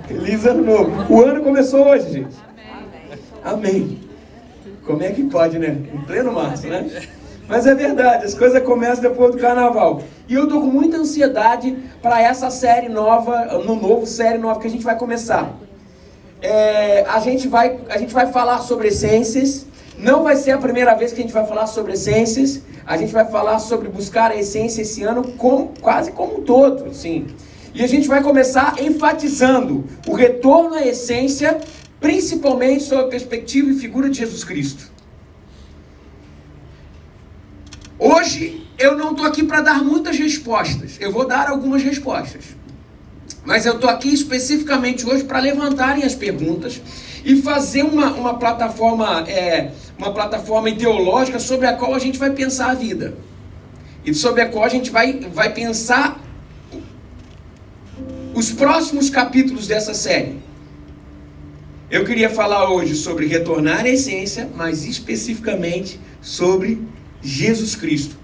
Feliz ano novo. O ano começou hoje, gente. Amém. Como é que pode, né? Em pleno março, né? Mas é verdade, as coisas começam depois do carnaval. E eu tô com muita ansiedade para essa série nova, série nova que a gente vai começar. A gente vai falar sobre essências. Não vai ser a primeira vez que a gente vai falar sobre essências. A gente vai falar sobre buscar a essência esse ano quase como um todo, assim. E a gente vai começar enfatizando o retorno à essência, principalmente sob a perspectiva e figura de Jesus Cristo. Hoje eu não estou aqui para dar muitas respostas. Eu vou dar algumas respostas. Mas eu estou aqui especificamente hoje para levantarem as perguntas e fazer uma plataforma ideológica sobre a qual a gente vai pensar a vida. E sobre a qual a gente vai pensar os próximos capítulos dessa série. Eu queria falar hoje sobre retornar à essência, mas especificamente sobre Jesus Cristo.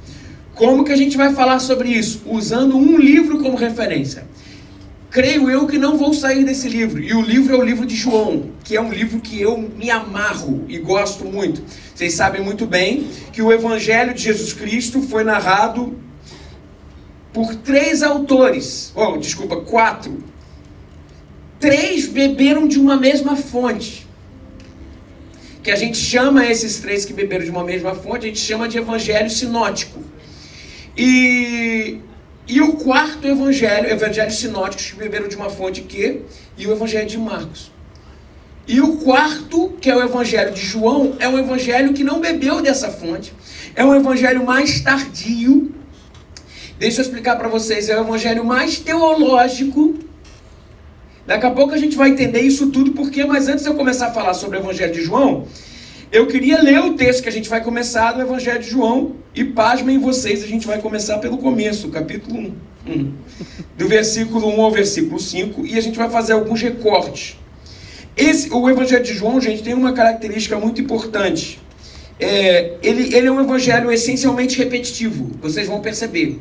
Como que a gente vai falar sobre isso? Usando um livro como referência. Creio eu que não vou sair desse livro. E o livro é o livro de João, que é um livro que eu me amarro e gosto muito. Vocês sabem muito bem que o Evangelho de Jesus Cristo foi narrado por 4. 3 beberam de uma mesma fonte. Que a gente chama esses 3 que beberam de uma mesma fonte, a gente chama de evangelho sinótico. E o quarto evangelho sinótico, que beberam de uma fonte e o evangelho de Marcos. E o quarto, que é o evangelho de João, é um evangelho que não bebeu dessa fonte. É um evangelho mais tardio. Deixa eu explicar para vocês, é o evangelho mais teológico. Daqui a pouco a gente vai entender isso tudo, mas antes de eu começar a falar sobre o evangelho de João, eu queria ler o texto que a gente vai começar do evangelho de João, e pasmem vocês, a gente vai começar pelo começo, capítulo 1, do versículo 1 ao versículo 5, e a gente vai fazer alguns recortes. O evangelho de João, gente, tem uma característica muito importante. Ele é um evangelho essencialmente repetitivo, vocês vão perceber.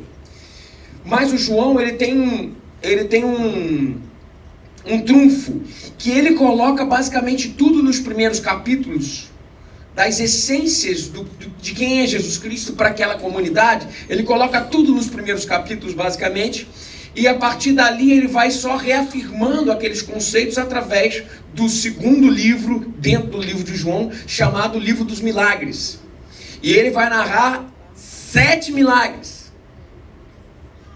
Mas o João, ele tem um trunfo, que ele coloca basicamente tudo nos primeiros capítulos, das essências de quem é Jesus Cristo para aquela comunidade. Ele coloca tudo nos primeiros capítulos, basicamente, e a partir dali ele vai só reafirmando aqueles conceitos através do segundo livro, dentro do livro de João, chamado Livro dos Milagres. E ele vai narrar 7 milagres.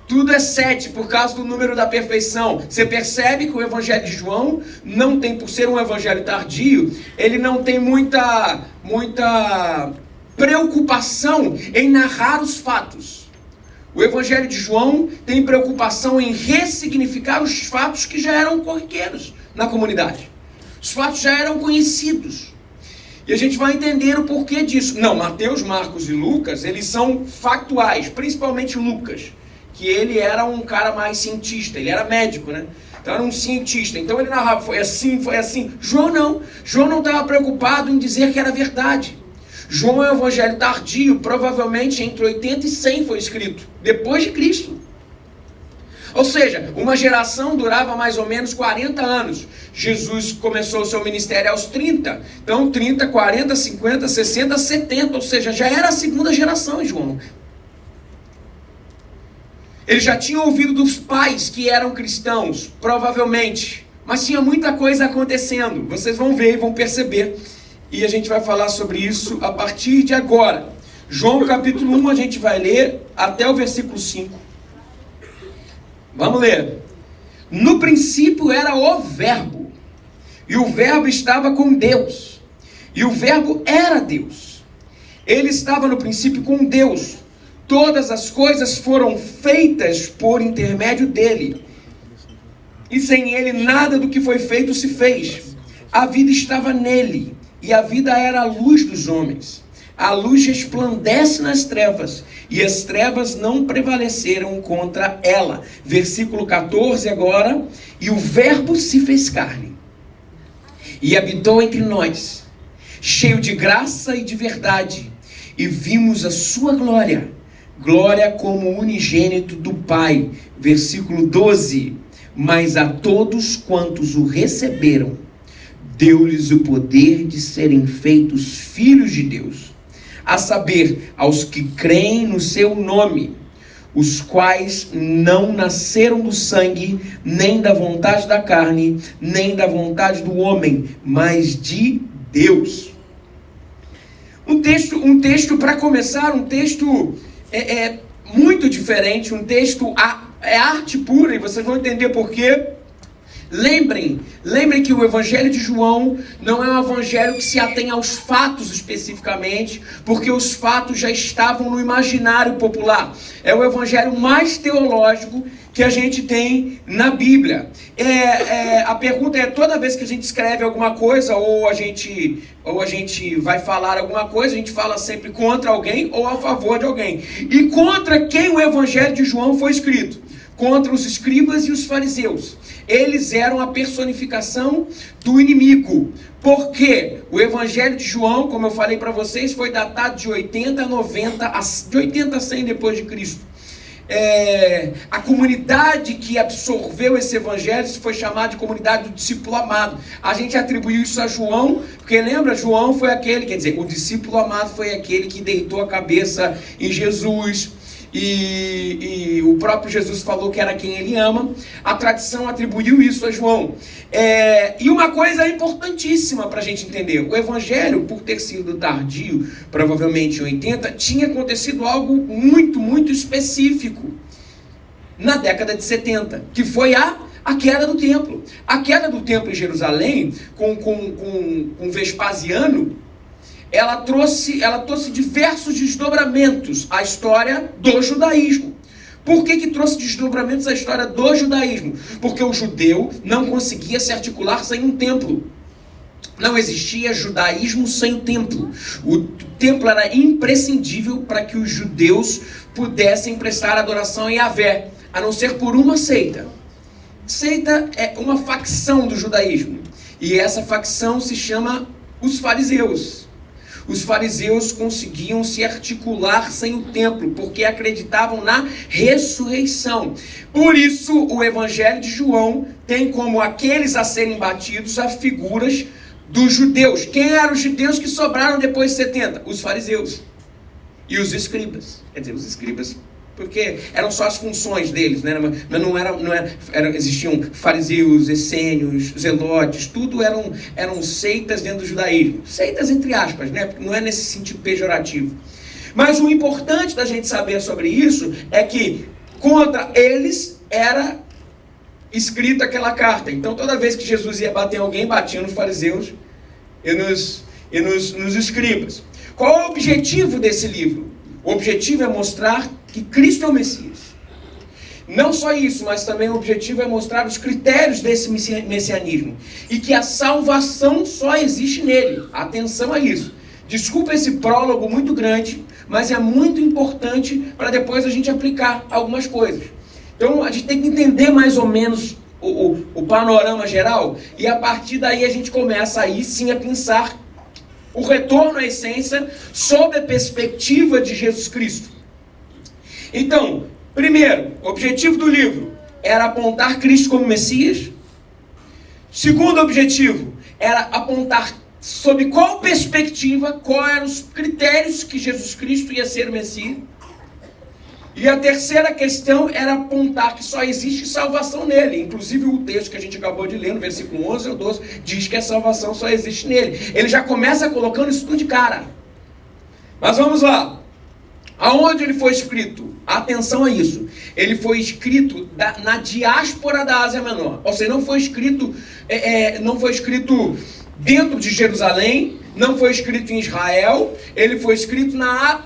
Tudo é 7 por causa do número da perfeição. Você percebe que o evangelho de João não tem, por ser um evangelho tardio, ele não tem muita preocupação em narrar os fatos. O evangelho de João tem preocupação em ressignificar os fatos que já eram corriqueiros na comunidade. Os fatos já eram conhecidos. E a gente vai entender o porquê disso. Não, Mateus, Marcos e Lucas, eles são factuais, principalmente Lucas, que ele era um cara mais cientista, ele era médico, né? Então era um cientista, então ele narrava, foi assim. João não estava preocupado em dizer que era verdade. João é um evangelho tardio, provavelmente entre 80 e 100 foi escrito, depois de Cristo. Ou seja, uma geração durava mais ou menos 40 anos. Jesus começou o seu ministério aos 30, então 30, 40, 50, 60, 70, ou seja, já era a segunda geração em João. Ele já tinha ouvido dos pais que eram cristãos, provavelmente. Mas tinha muita coisa acontecendo. Vocês vão ver e vão perceber. E a gente vai falar sobre isso a partir de agora. João capítulo 1 a gente vai ler até o versículo 5. Vamos ler. No princípio era o Verbo. E o Verbo estava com Deus. E o Verbo era Deus. Ele estava no princípio com Deus. Todas as coisas foram feitas por intermédio dele. E sem ele nada do que foi feito se fez. A vida estava nele. E a vida era a luz dos homens. A luz resplandece nas trevas. E as trevas não prevaleceram contra ela. Versículo 14 agora. E o Verbo se fez carne. E habitou entre nós. Cheio de graça e de verdade. E vimos a sua glória. Glória como unigênito do Pai. Versículo 12. Mas a todos quantos o receberam, deu-lhes o poder de serem feitos filhos de Deus, a saber, aos que creem no seu nome, os quais não nasceram do sangue, nem da vontade da carne, nem da vontade do homem, mas de Deus. Um texto para começar, um texto muito diferente, um texto é arte pura, e vocês vão entender por quê. Lembrem que o Evangelho de João não é um evangelho que se atém aos fatos especificamente, porque os fatos já estavam no imaginário popular. É o evangelho mais teológico que a gente tem na Bíblia. A pergunta é, toda vez que a gente escreve alguma coisa, ou a gente vai falar alguma coisa, a gente fala sempre contra alguém ou a favor de alguém. E contra quem o Evangelho de João foi escrito? Contra os escribas e os fariseus. Eles eram a personificação do inimigo. Porque o Evangelho de João, como eu falei para vocês, foi datado de 80 a 90, de 80 a 100 depois de Cristo. A comunidade que absorveu esse evangelho foi chamada de comunidade do discípulo amado. A gente atribuiu isso a João, porque lembra, João foi aquele, quer dizer, o discípulo amado foi aquele que deitou a cabeça em Jesus, e o próprio Jesus falou que era quem ele ama. A tradição atribuiu isso a João. E uma coisa importantíssima para a gente entender: o evangelho, por ter sido tardio, provavelmente em 80, tinha acontecido algo muito, muito específico na década de 70, que foi a queda do templo. A queda do templo em Jerusalém, com Vespasiano, ela trouxe diversos desdobramentos à história do judaísmo. Por que trouxe desdobramentos à história do judaísmo? Porque o judeu não conseguia se articular sem um templo. Não existia judaísmo sem o templo. O templo era imprescindível para que os judeus pudessem prestar adoração a Yahvé, a não ser por uma seita. Seita é uma facção do judaísmo. E essa facção se chama os fariseus. Os fariseus conseguiam se articular sem o templo, porque acreditavam na ressurreição. Por isso, o Evangelho de João tem como aqueles a serem batidos as figuras dos judeus. Quem eram os judeus que sobraram depois de 70? Os fariseus e os escribas. Quer dizer, os escribas, porque eram só as funções deles, né? Mas não era, existiam fariseus, essênios, zelotes, tudo eram seitas dentro do judaísmo. Seitas entre aspas, né? Porque não é nesse sentido pejorativo. Mas o importante da gente saber sobre isso é que contra eles era escrita aquela carta. Então toda vez que Jesus ia bater em alguém, batia nos fariseus e nos escribas. Qual é o objetivo desse livro? O objetivo é mostrar que Cristo é o Messias. Não só isso, mas também o objetivo é mostrar os critérios desse messianismo. E que a salvação só existe nele. Atenção a isso. Desculpa esse prólogo muito grande, mas é muito importante para depois a gente aplicar algumas coisas. Então a gente tem que entender mais ou menos o panorama geral. E a partir daí a gente começa aí sim a pensar o retorno à essência sob a perspectiva de Jesus Cristo. Então, primeiro, o objetivo do livro era apontar Cristo como Messias. Segundo objetivo, era apontar sob qual perspectiva, quais eram os critérios que Jesus Cristo ia ser o Messias. E a terceira questão era apontar que só existe salvação nele. Inclusive o texto que a gente acabou de ler, no versículo 11 ou 12, diz que a salvação só existe nele. Ele já começa colocando isso tudo de cara. Mas vamos lá. Aonde ele foi escrito? Atenção a isso. Ele foi escrito na diáspora da Ásia Menor. Ou seja, não foi escrito dentro de Jerusalém, não foi escrito em Israel, ele foi escrito na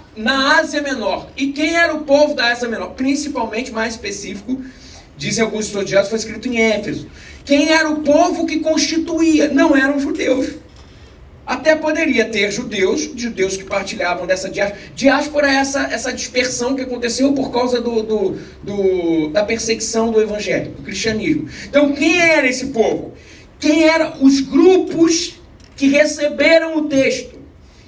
Ásia Menor. E quem era o povo da Ásia Menor? Principalmente, mais específico, dizem alguns estudiosos, foi escrito em Éfeso. Quem era o povo que constituía? Não eram judeus. Até poderia ter judeus que partilhavam dessa diáspora. Diáspora é essa dispersão que aconteceu por causa da perseguição do evangelho, do cristianismo. Então, quem era esse povo? Quem eram os grupos que receberam o texto?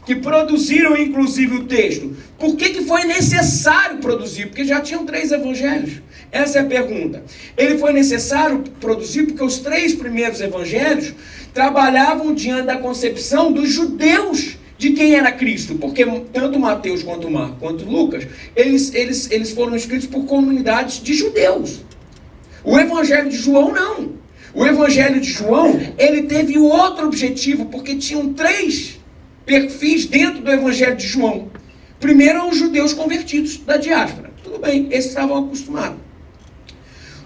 que produziram inclusive o texto. Por que foi necessário produzir? Porque já tinham 3 evangelhos. Essa é a pergunta. Ele foi necessário produzir porque os 3 primeiros evangelhos trabalhavam diante da concepção dos judeus de quem era Cristo. Porque tanto Mateus quanto Marcos quanto Lucas, eles foram escritos por comunidades de judeus. O evangelho de João não. O evangelho de João, ele teve outro objetivo, porque tinham 3 perfis dentro do evangelho de João. Primeiro eram os judeus convertidos da diáspora. Tudo bem, esses estavam acostumados.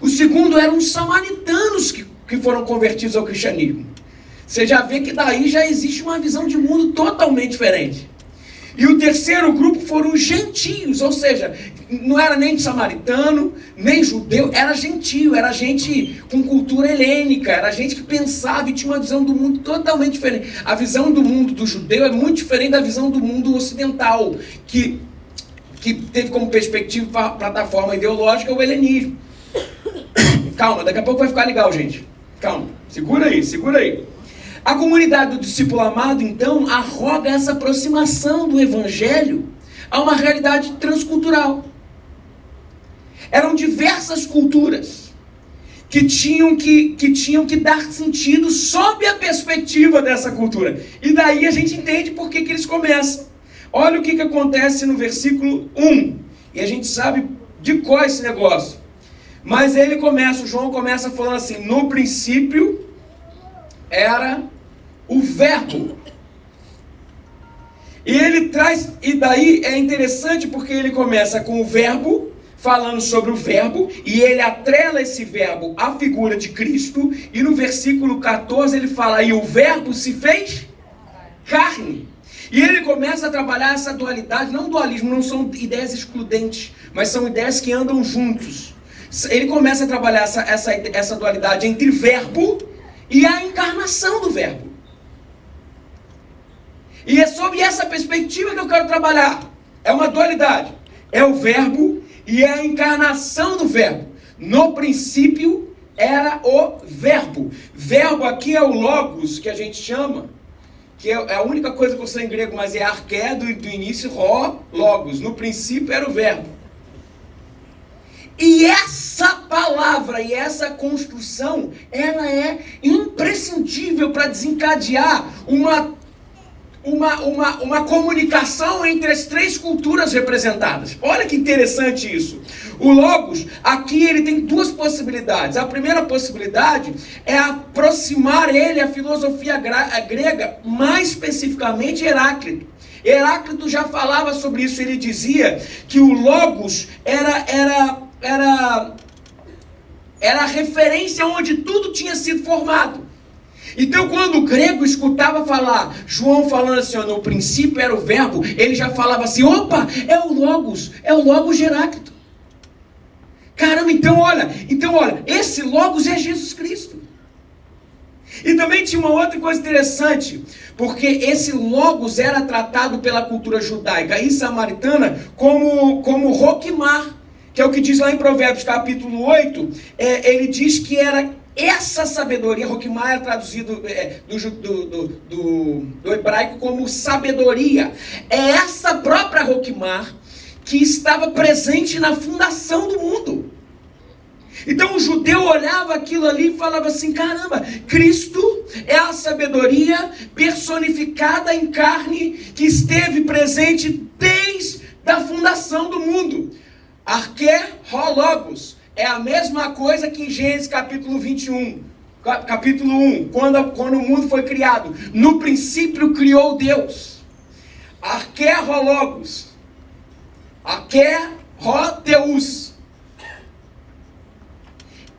O segundo eram os samaritanos que foram convertidos ao cristianismo. Você já vê que daí já existe uma visão de mundo totalmente diferente. E o terceiro grupo foram os gentios, ou seja, não era nem samaritano, nem judeu, era gentio, era gente com cultura helênica, era gente que pensava e tinha uma visão do mundo totalmente diferente. A visão do mundo do judeu é muito diferente da visão do mundo ocidental, que teve como perspectiva, plataforma ideológica, o helenismo. Calma, daqui a pouco vai ficar legal, gente. Calma, segura aí. A comunidade do discípulo amado, então, arroga essa aproximação do evangelho a uma realidade transcultural. Eram diversas culturas que tinham que dar sentido sob a perspectiva dessa cultura. E daí a gente entende por que eles começam. Olha o que acontece no versículo 1. E a gente sabe de qual é esse negócio. Mas o João começa falando assim: no princípio era o verbo. E ele traz, e daí é interessante porque ele começa com o verbo, falando sobre o verbo, e ele atrela esse verbo à figura de Cristo, e no versículo 14 ele fala: e o verbo se fez carne. E ele começa a trabalhar essa dualidade, não dualismo, não são ideias excludentes, mas são ideias que andam juntos. Ele começa a trabalhar essa dualidade entre verbo e a encarnação do verbo. E é sob essa perspectiva que eu quero trabalhar. É uma dualidade. É o verbo e é a encarnação do verbo. No princípio era o verbo. Verbo aqui é o logos, que a gente chama, que é a única coisa que eu sei em grego, mas é arqué do início, logos. No princípio era o verbo. E essa palavra e essa construção, ela é imprescindível para desencadear uma comunicação entre as 3 culturas representadas. Olha que interessante isso. O Logos, aqui ele tem 2 possibilidades. A primeira possibilidade é aproximar ele à filosofia grega, mais especificamente Heráclito. Heráclito já falava sobre isso. Ele dizia que o Logos era a referência onde tudo tinha sido formado. Então, quando o grego escutava falar, João falando assim, no princípio era o verbo, ele já falava assim: opa, é o Logos de Heráclito. Caramba, então olha, esse Logos é Jesus Cristo. E também tinha uma outra coisa interessante, porque esse Logos era tratado pela cultura judaica e samaritana como Roquimar, que é o que diz lá em Provérbios capítulo 8, ele diz que era essa sabedoria. Roquimar é traduzido do hebraico como sabedoria. É essa própria Roquimar que estava presente na fundação do mundo. Então o judeu olhava aquilo ali e falava assim: caramba, Cristo é a sabedoria personificada em carne que esteve presente desde a fundação do mundo. Arqué, logos, é a mesma coisa que em Gênesis capítulo 21, capítulo 1, quando o mundo foi criado. No princípio criou Deus. Arqué, logos. Arqué, Deus.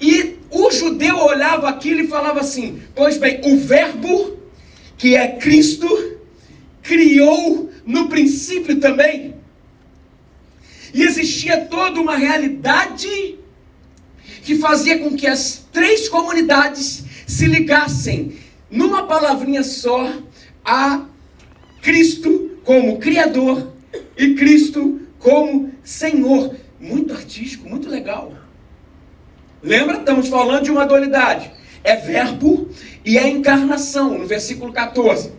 E o judeu olhava aquilo e falava assim: pois bem, o verbo, que é Cristo, criou no princípio também. E existia toda uma realidade que fazia com que as 3 comunidades se ligassem numa palavrinha só a Cristo como Criador e Cristo como Senhor. Muito artístico, muito legal. Lembra? Estamos falando de uma dualidade. É verbo e é encarnação, no versículo 14.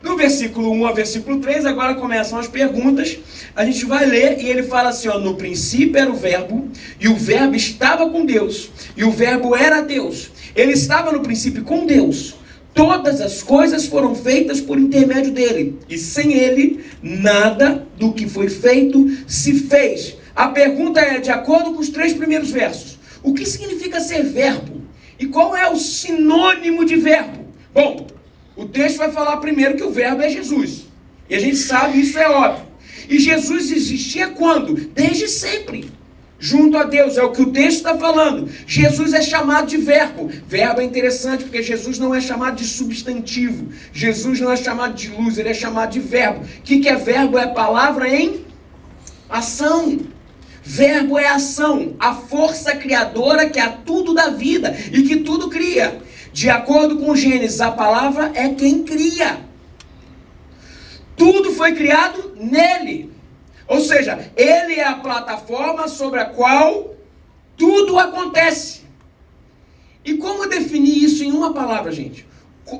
No versículo 1 ao versículo 3, agora começam as perguntas. A gente vai ler e ele fala assim, ó, no princípio era o verbo, e o verbo estava com Deus, e o verbo era Deus. Ele estava no princípio com Deus. Todas as coisas foram feitas por intermédio dele, e sem ele, nada do que foi feito se fez. A pergunta é, de acordo com os 3 primeiros versos, o que significa ser verbo? E qual é o sinônimo de verbo? Bom, o texto vai falar primeiro que o verbo é Jesus. E a gente sabe, isso é óbvio. E Jesus existia quando? Desde sempre. Junto a Deus, é o que o texto está falando. Jesus é chamado de verbo. Verbo é interessante porque Jesus não é chamado de substantivo. Jesus não é chamado de luz, ele é chamado de verbo. O que é verbo? É palavra em ação. Verbo é ação, a força criadora que a tudo dá vida e que tudo cria. De acordo com Gênesis, a palavra é quem cria. Tudo foi criado nele. Ou seja, ele é a plataforma sobre a qual tudo acontece. E como definir isso em uma palavra, gente?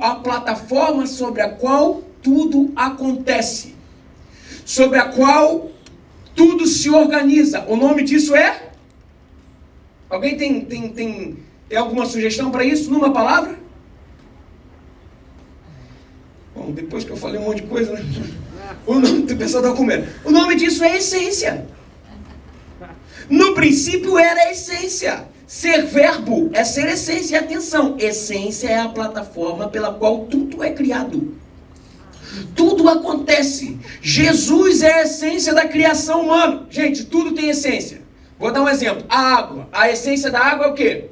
A plataforma sobre a qual tudo acontece. Sobre a qual tudo se organiza. O nome disso é? Alguém tem alguma sugestão para isso? Numa palavra? Bom, depois que eu falei um monte de coisa, né? O nome do pessoal está com medo. O nome disso é essência. No princípio era a essência. Ser verbo é ser essência. E atenção, essência é a plataforma pela qual tudo é criado. Tudo acontece. Jesus é a essência da criação humana. Gente, tudo tem essência. Vou dar um exemplo. A água. A essência da água é o quê?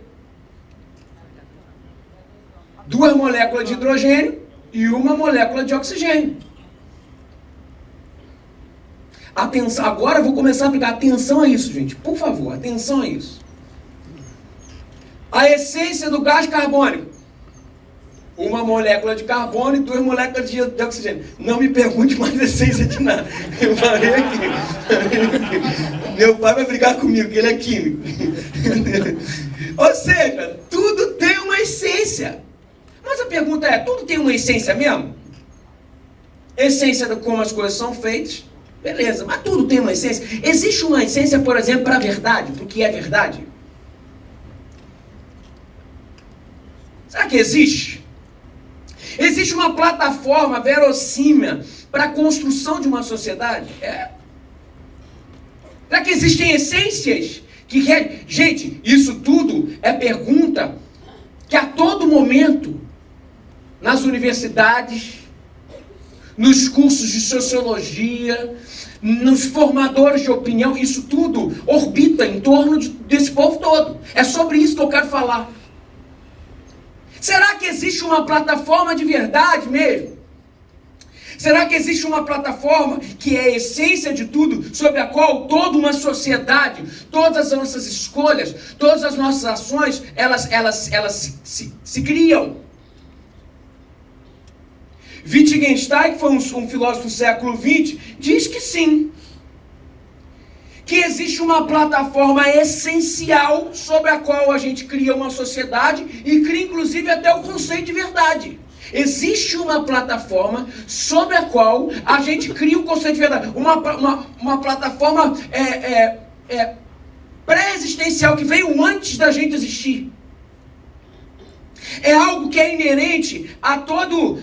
2 moléculas de hidrogênio e 1 molécula de oxigênio. Atenção, agora eu vou começar a aplicar atenção a isso, gente. Por favor, atenção a isso. A essência do gás carbônico. 1 molécula de carbono e 2 moléculas de oxigênio. Não me pergunte mais essência de nada. Eu falei aqui. Meu pai vai brigar comigo, que ele é químico. Ou seja, tudo tem uma essência. Mas a pergunta é, tudo tem uma essência mesmo? Essência de como as coisas são feitas. Beleza, mas tudo tem uma essência. Existe uma essência, por exemplo, para a verdade, para o que é verdade? Será que existe? Existe uma plataforma verossímil para a construção de uma sociedade? É. Será que existem essências? Gente, isso tudo é pergunta que a todo momento, nas universidades, nos cursos de sociologia, nos formadores de opinião, isso tudo orbita em torno desse povo todo. É sobre isso que eu quero falar. Será que existe uma plataforma de verdade mesmo? Será que existe uma plataforma que é a essência de tudo, sobre a qual toda uma sociedade, todas as nossas escolhas, todas as nossas ações, elas se criam? Wittgenstein, que foi um filósofo do século XX, diz que sim. Que existe uma plataforma essencial sobre a qual a gente cria uma sociedade e cria inclusive até o conceito de verdade. Existe uma plataforma sobre a qual a gente cria o conceito de verdade. Uma plataforma pré-existencial que veio antes da gente existir. É algo que é inerente a todo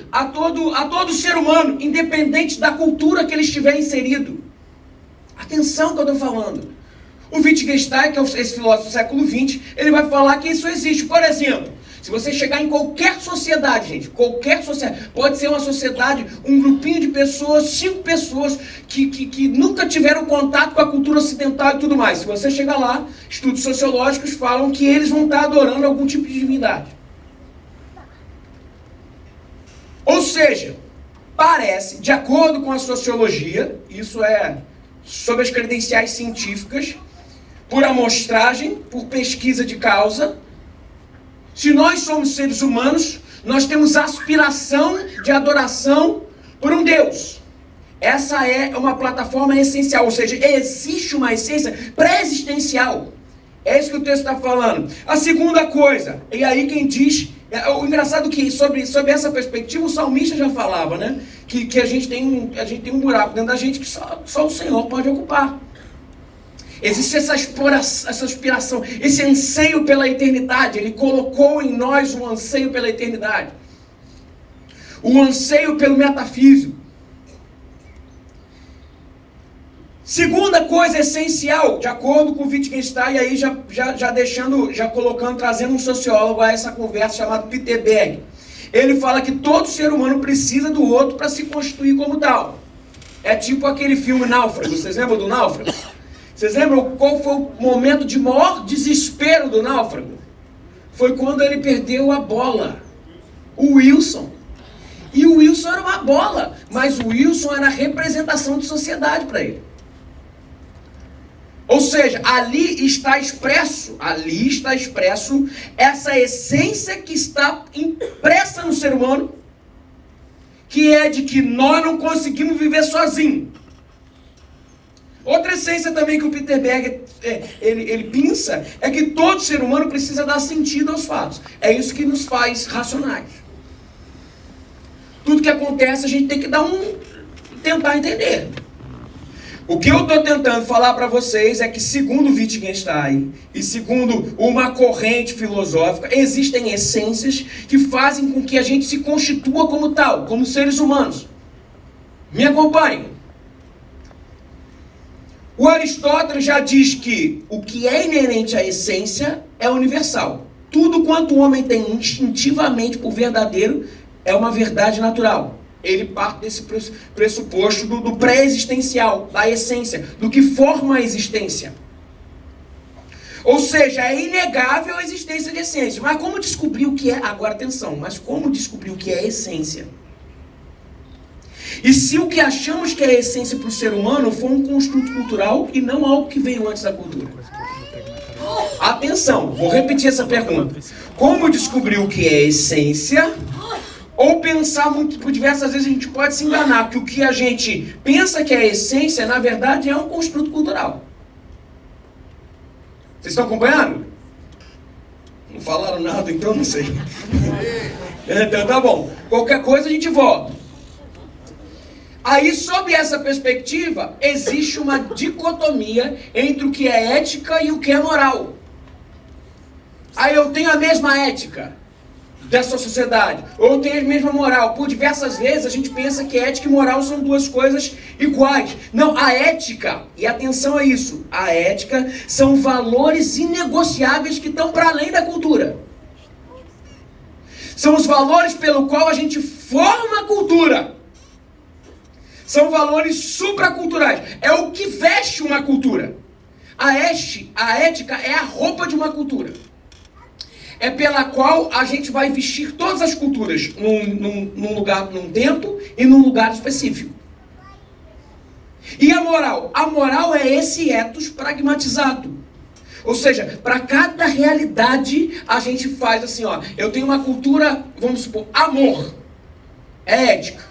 ser humano, independente da cultura que ele estiver inserido. Atenção que eu estou falando. O Wittgenstein, que é esse filósofo do século XX, ele vai falar que isso existe. Por exemplo, se você chegar em qualquer sociedade, gente, qualquer sociedade, pode ser uma sociedade, um grupinho de pessoas, 5 pessoas que nunca tiveram contato com a cultura ocidental e tudo mais. Se você chegar lá, estudos sociológicos falam que eles vão estar adorando algum tipo de divindade. Ou seja, parece, de acordo com a sociologia, isso é sobre as credenciais científicas, por amostragem, por pesquisa de causa, se nós somos seres humanos, nós temos aspiração de adoração por um Deus. Essa é uma plataforma essencial, ou seja, existe uma essência pré-existencial. É isso que o texto está falando. A segunda coisa, e aí quem diz... O engraçado é que sobre essa perspectiva o salmista já falava, né? que a gente tem um buraco dentro da gente que só o Senhor pode ocupar. Existe essa aspiração, esse anseio pela eternidade. Ele colocou em nós um anseio pela eternidade. Um anseio pelo metafísico. Segunda coisa essencial, de acordo com o Wittgenstein, e aí trazendo um sociólogo a essa conversa chamado Peter Berg. Ele fala que todo ser humano precisa do outro para se constituir como tal. É tipo aquele filme Náufrago. Vocês lembram do Náufrago? Vocês lembram qual foi o momento de maior desespero do Náufrago? Foi quando ele perdeu a bola. O Wilson. E o Wilson era uma bola, mas o Wilson era a representação de sociedade para ele. Ou seja, ali está expresso essa essência que está impressa no ser humano, que é de que nós não conseguimos viver sozinhos. Outra essência também que o Peter Berg ele pensa é que todo ser humano precisa dar sentido aos fatos. É isso que nos faz racionais. Tudo que acontece a gente tem que tentar entender. O que eu estou tentando falar para vocês é que, segundo Wittgenstein e segundo uma corrente filosófica, existem essências que fazem com que a gente se constitua como tal, como seres humanos. Me acompanhem. O Aristóteles já diz que o que é inerente à essência é universal. Tudo quanto o homem tem instintivamente por verdadeiro é uma verdade natural. Ele parte desse pressuposto do pré-existencial, da essência, do que forma a existência. Ou seja, é inegável a existência de essência. Mas como descobrir o que é... Agora atenção, mas como descobrir o que é essência? E se o que achamos que é essência para o ser humano for um construto cultural e não algo que veio antes da cultura? Atenção, vou repetir essa pergunta. Como descobrir o que é essência? Ou pensar muito, por diversas vezes a gente pode se enganar, que o que a gente pensa que é essência, na verdade é um construto cultural. Vocês estão acompanhando? Não falaram nada, então não sei. Então tá bom. Qualquer coisa a gente volta. Aí, sob essa perspectiva, existe uma dicotomia entre o que é ética e o que é moral. Aí eu tenho a mesma ética dessa sociedade, ou eu tenho a mesma moral. Por diversas vezes a gente pensa que ética e moral são duas coisas iguais. Não, a ética, e atenção a isso, a ética são valores inegociáveis que estão para além da cultura. São os valores pelo qual a gente forma a cultura. São valores supraculturais. É o que veste uma cultura. A ética é a roupa de uma cultura. É pela qual a gente vai vestir todas as culturas num lugar, num tempo e num lugar específico. E a moral? A moral é esse ethos pragmatizado. Ou seja, para cada realidade a gente faz assim, ó. Eu tenho uma cultura, vamos supor, amor. É ética.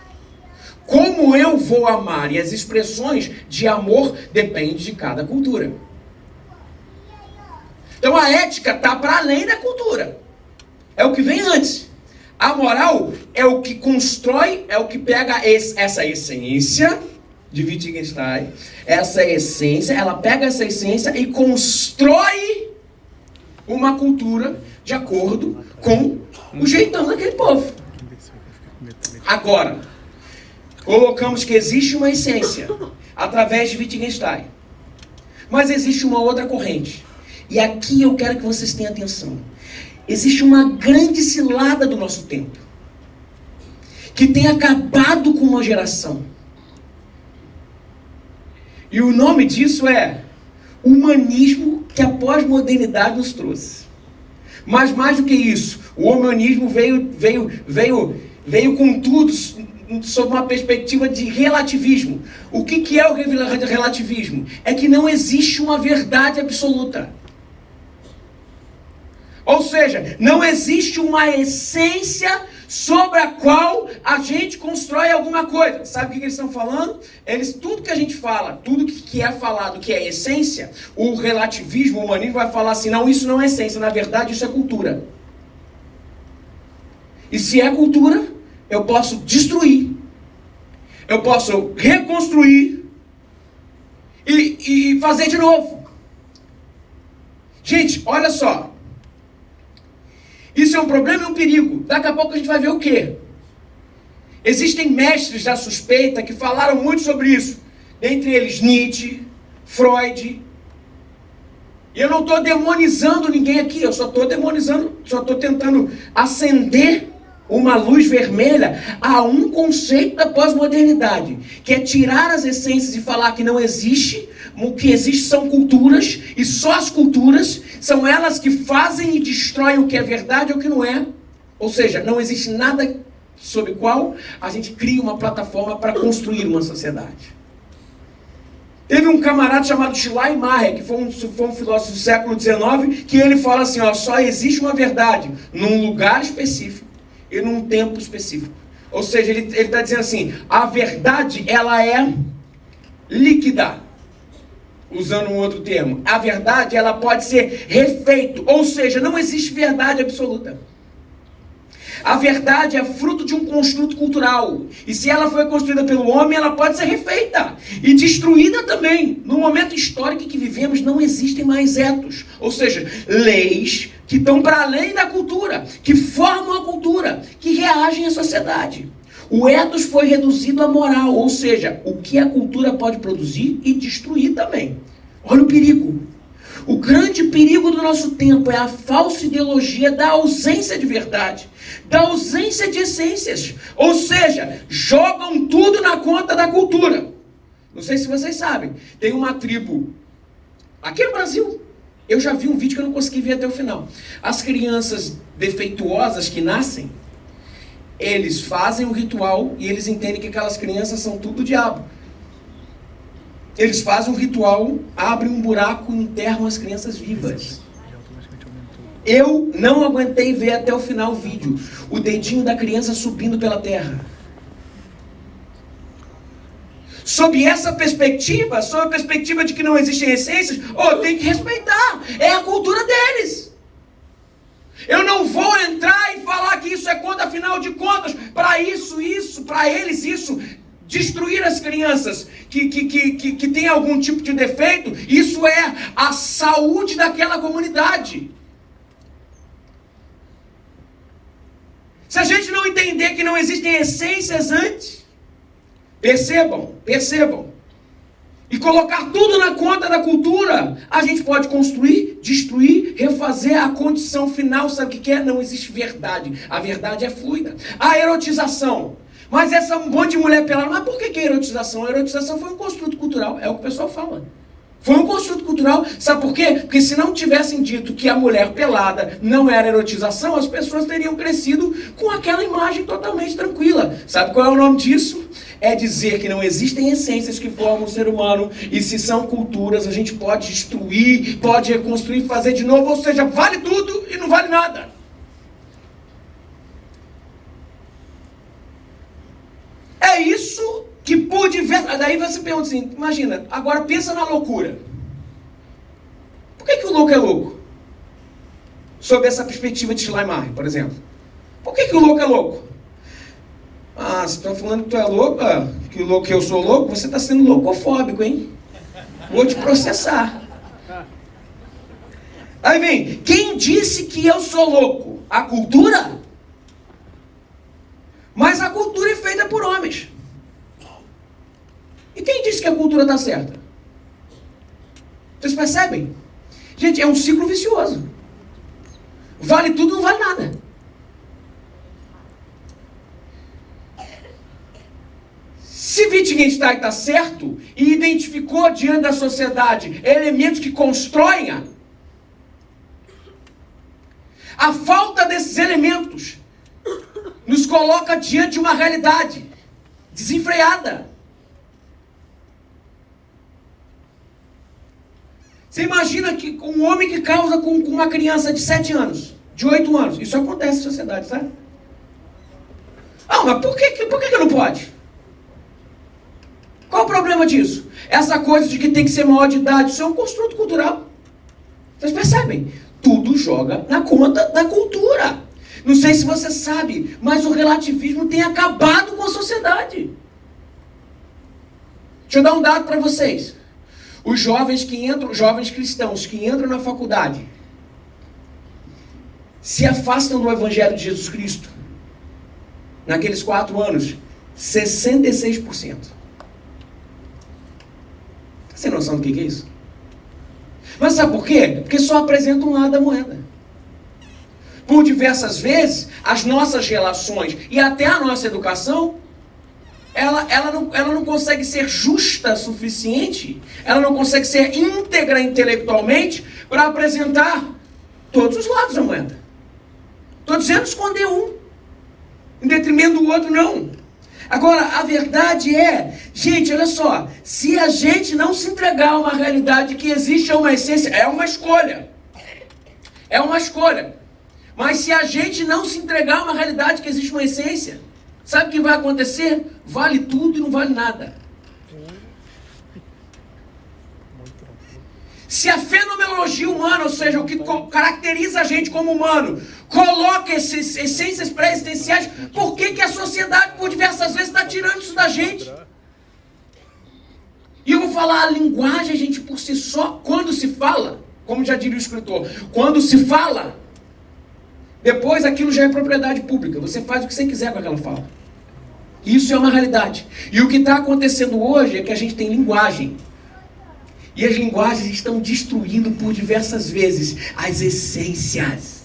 Como eu vou amar? E as expressões de amor dependem de cada cultura. Então a ética está para além da cultura. É o que vem antes. A moral é o que constrói, é o que pega essa essência de Wittgenstein. Essa essência, ela pega essa essência e constrói uma cultura de acordo com o jeitão daquele povo. Agora, colocamos que existe uma essência através de Wittgenstein. Mas existe uma outra corrente. E aqui eu quero que vocês tenham atenção. Existe uma grande cilada do nosso tempo, que tem acabado com uma geração. E o nome disso é humanismo que a pós-modernidade nos trouxe. Mas mais do que isso, o humanismo veio com tudo sob uma perspectiva de relativismo. O que é o relativismo? É que não existe uma verdade absoluta. Ou seja, não existe uma essência sobre a qual a gente constrói alguma coisa. Sabe o que eles estão falando? Tudo que a gente fala, tudo que é falado que é essência, o relativismo, o humanismo vai falar assim, não, isso não é essência, na verdade isso é cultura. E se é cultura, eu posso destruir eu posso reconstruir e fazer de novo. Gente, olha só. Isso é um problema e um perigo. Daqui a pouco a gente vai ver o quê? Existem mestres da suspeita que falaram muito sobre isso. Dentre eles Nietzsche, Freud. E eu não estou demonizando ninguém aqui. Eu só estou demonizando, só estou tentando acender uma luz vermelha a um conceito da pós-modernidade, que é tirar as essências e falar que não existe, o que existe são culturas, e só as culturas são elas que fazem e destroem o que é verdade ou o que não é. Ou seja, não existe nada sobre o qual a gente cria uma plataforma para construir uma sociedade. Teve um camarada chamado Schleiermacher, que foi um filósofo do século XIX, que ele fala assim, ó, só existe uma verdade num lugar específico e num tempo específico. Ou seja, ele está dizendo assim, a verdade, ela é líquida. Usando um outro termo. A verdade, ela pode ser refeito. Ou seja, não existe verdade absoluta. A verdade é fruto de um construto cultural. E se ela foi construída pelo homem, ela pode ser refeita. E destruída também. No momento histórico que vivemos, não existem mais etos. Ou seja, leis que estão para além da cultura. Que formam a cultura. Que reagem à sociedade. O ethos foi reduzido à moral, ou seja, o que a cultura pode produzir e destruir também. Olha o perigo. O grande perigo do nosso tempo é a falsa ideologia da ausência de verdade, da ausência de essências. Ou seja, jogam tudo na conta da cultura. Não sei se vocês sabem, tem uma tribo aqui no Brasil. Eu já vi um vídeo que eu não consegui ver até o final. As crianças defeituosas que nascem, eles fazem o ritual e eles entendem que aquelas crianças são tudo diabo. Eles fazem um ritual, abrem um buraco e enterram as crianças vivas. Eu não aguentei ver até o final o vídeo. O dedinho da criança subindo pela terra. Sob essa perspectiva, sob a perspectiva de que não existem essências, tem que respeitar. É a cultura deles. Eu não vou entrar e falar que isso é contra, afinal de contas, para eles isso, destruir as crianças que têm algum tipo de defeito, isso é a saúde daquela comunidade. Se a gente não entender que não existem essências antes, percebam, e colocar tudo na conta da cultura, a gente pode construir, destruir, refazer a condição final. Sabe o que é? Não existe verdade. A verdade é fluida. A erotização. Mas essa monte de mulher pelada, mas por que é erotização? A erotização foi um construto cultural, é o que o pessoal fala. Foi um construto cultural, sabe por quê? Porque se não tivessem dito que a mulher pelada não era erotização, as pessoas teriam crescido com aquela imagem totalmente tranquila. Sabe qual é o nome disso? É dizer que não existem essências que formam o ser humano, e se são culturas, a gente pode destruir, pode reconstruir, fazer de novo, ou seja, vale tudo e não vale nada. É isso que pude ver. Daí você pergunta assim, imagina, agora pensa na loucura. Por que o louco é louco? Sob essa perspectiva de Schleiermacher, por exemplo. Por que o louco é louco? Ah, você está falando que tu é louco, que eu sou louco? Você está sendo loucofóbico, hein? Vou te processar. Aí vem, quem disse que eu sou louco? A cultura? Mas a cultura é feita por homens. E quem disse que a cultura está certa? Vocês percebem? Gente, é um ciclo vicioso. Vale tudo, não vale nada. Se Wittgenstein está certo e identificou diante da sociedade elementos que constroem a falta desses elementos nos coloca diante de uma realidade desenfreada. Você imagina que um homem que causa com uma criança de 7 anos, de 8 anos, isso acontece na sociedade, sabe? Ah, mas por que não pode? Qual o problema disso? Essa coisa de que tem que ser maior de idade, isso é um construto cultural. Vocês percebem? Tudo joga na conta da cultura. Não sei se você sabe, mas o relativismo tem acabado com a sociedade. Deixa eu dar um dado para vocês. Os jovens cristãos que entram na faculdade, se afastam do Evangelho de Jesus Cristo, naqueles 4 anos, 66%. Você tem noção do que é isso? Mas sabe por quê? Porque só apresenta um lado da moeda. Por diversas vezes, as nossas relações e até a nossa educação, ela não consegue ser justa o suficiente, ela não consegue ser íntegra intelectualmente para apresentar todos os lados da moeda. Estou dizendo esconder um, em detrimento do outro, não. Agora, a verdade é, gente, olha só, se a gente não se entregar a uma realidade que existe uma essência, é uma escolha. É uma escolha. Mas se a gente não se entregar a uma realidade que existe uma essência, sabe o que vai acontecer? Vale tudo e não vale nada. Se a fenomenologia humana, ou seja, o que caracteriza a gente como humano, coloca essas essências pré-existenciais, por que a sociedade, por diversas vezes, está tirando isso da gente? E eu vou falar, a linguagem, gente, por si só, quando se fala, como já diria o escritor, quando se fala, depois aquilo já é propriedade pública. Você faz o que você quiser com aquela fala. Isso é uma realidade. E o que está acontecendo hoje é que a gente tem linguagem. E as linguagens estão destruindo por diversas vezes as essências.